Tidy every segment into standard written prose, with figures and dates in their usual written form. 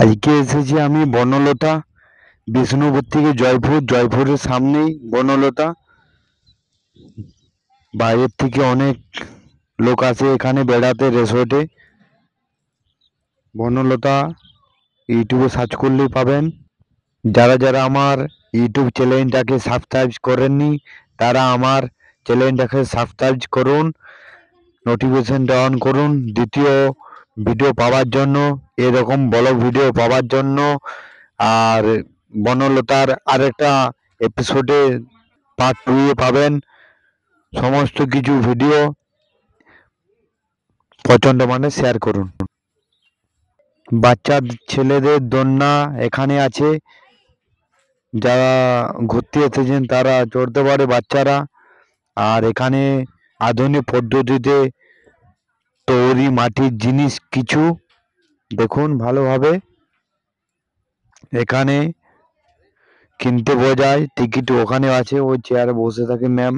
আজকে এসেছি আমি বনলতা, বিষ্ণুপুর থেকে জয়পুর। জয়পুরের সামনেই বনলতা। বাইরের থেকে অনেক লোক আসে এখানে বেড়াতে রিসোর্টে। বনলতা ইউটিউবে সার্চ করলেই পাবেন। যারা যারা আমার ইউটিউব চ্যানেলটাকে সাবস্ক্রাইব করেননি তারা আমার চ্যানেলটাকে সাবস্ক্রাইব করুন, নোটিফিকেশনটা অন করুন দ্বিতীয় ভিডিও পাওয়ার জন্য, এরকম ব্লগ ভিডিও পাওয়ার জন্য। আর বনলতার আরেকটা এপিসোডে পার্ট 2 এ পাবেন সমস্ত কিছু ভিডিও। প্রচণ্ড মানে শেয়ার করুন। বাচ্চা ছেলেদের দোলনা এখানে আছে, যারা ঘুরতে এসেছেন তারা চড়তে পারে বাচ্চারা। আর এখানে আধুনিক পদ্ধতিতে তৈরি মাটির জিনিস কিছু দেখুন ভালোভাবে। এখানে কিনতে বোঝায়, টিকিট ওখানে আছে, ওই চেয়ারে বসে থাকে ম্যাম,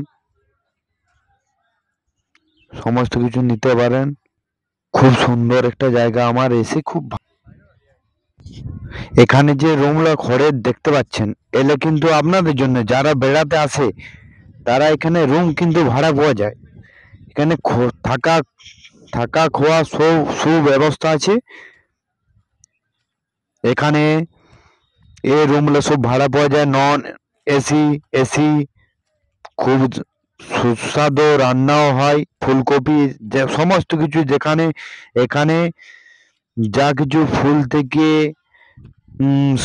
সমস্ত কিছু নিতে পারেন। খুব সুন্দর একটা জায়গা, আমার এসে খুব এখানে যে রুমগুলো খড়ের দেখতে পাচ্ছেন, এলে কিন্তু আপনাদের জন্য যারা বেড়াতে আসে তারা এখানে রুম কিন্তু ভাড়া পাওয়া যায়। এখানে থাকা খাওয়া সুব্যবস্থা আছে। এখানে এই রুমগুলো সব ভাড়া পাওয়া যায়, নন এসি, এসি। খুব সুস্বাদু রান্নাও হয়, ফুলকপি যে সমস্ত কিছু। যেখানে এখানে যা কিছু ফুল থেকে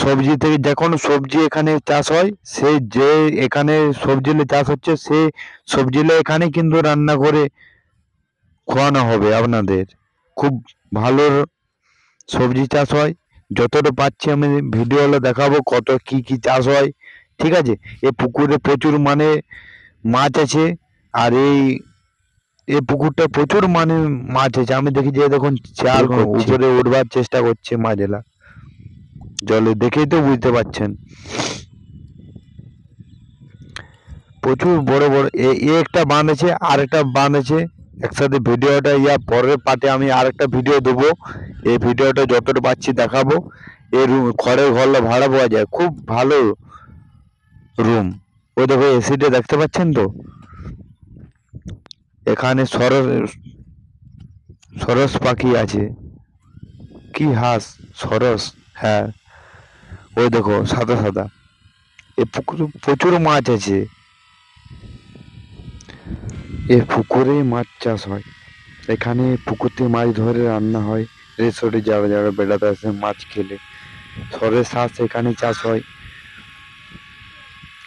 সবজি থেকে যে কোনো সবজি এখানে চাষ হয়, সে যে এখানে সবজিগুলো চাষ হচ্ছে সে সবজিগুলো এখানে কিন্তু রান্না করে খাওয়ানো হবে আপনাদের। খুব ভালো সবজি চাষ হয়। যতটা পাচ্ছি আমি ভিডিওগুলো দেখাবো কত কি কি চাষ হয়, ঠিক আছে। এই পুকুরে প্রচুর মানে মাছ আছে। আর এই পুকুরটা প্রচুর মানে মাছ আছে। আমি দেখি যে দেখুন চাল উপরে উঠবার চেষ্টা করছে মাছগুলা জলে, দেখেই তো বুঝতে পারছেন। প্রচুর বড় বড় একটা বাঁধ আছে, আর একটা বাঁধ আছে। একসাথে ভিডিওটা পরের পার্টে আমি আরেকটা ভিডিও দেবো। এই ভিডিওটা যতটা পাচ্ছি দেখাবো। এই খড়ের ঘরটা ভাড়া পাওয়া যায়, খুব ভালো রুম। ওই দেখো এসিটা দেখতে পাচ্ছেন তো। এখানে সরস পাখি আছে, কি হাঁস, সরস, হ্যাঁ ওই দেখো সাদা সাদা। এ পুকুরে প্রচুর মাছ আছে, এ পুকুরে মাছ চাষ হয়। এখানে পুকুর থেকে মাছ ধরে রান্না হয়। রিসোর্টে যারা যারা বেড়াতে আসে মাছ খেলে, সরের শাঁস এখানে চাষ হয়।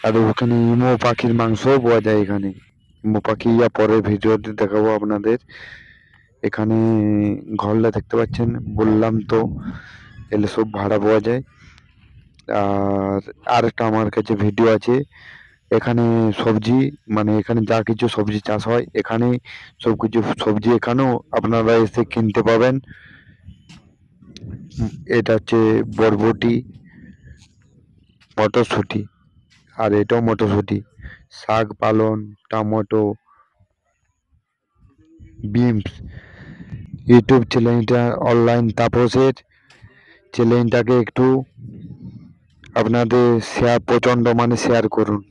আর ওখানে ইমো পাখির মাংসও পাওয়া যায়। এখানে ইমো পাখি পরের ভিডিওতে দেখাবো আপনাদের। এখানে ঘরটা দেখতে পাচ্ছেন, বললাম তো এলে সব ভাড়া পাওয়া যায়। আর একটা আমার কাছে ভিডিও আছে। এখানে সবজি মানে এখানে যা কিছু সবজি চাষ হয়, এখানে সব কিছু সবজি এখানেও আপনারা এসে কিনতে পাবেন। এটা হচ্ছে বরবটি, মটরশুঁটি, আর এটাও মটরশুঁটি, শাক পালন, টমেটো, বিনস। ইউটিউব চ্যানেলটা অনলাইন তাপসের চ্যানেলটাকে একটু আপনাদের শেয়ার, প্রচণ্ড মানে শেয়ার করুন।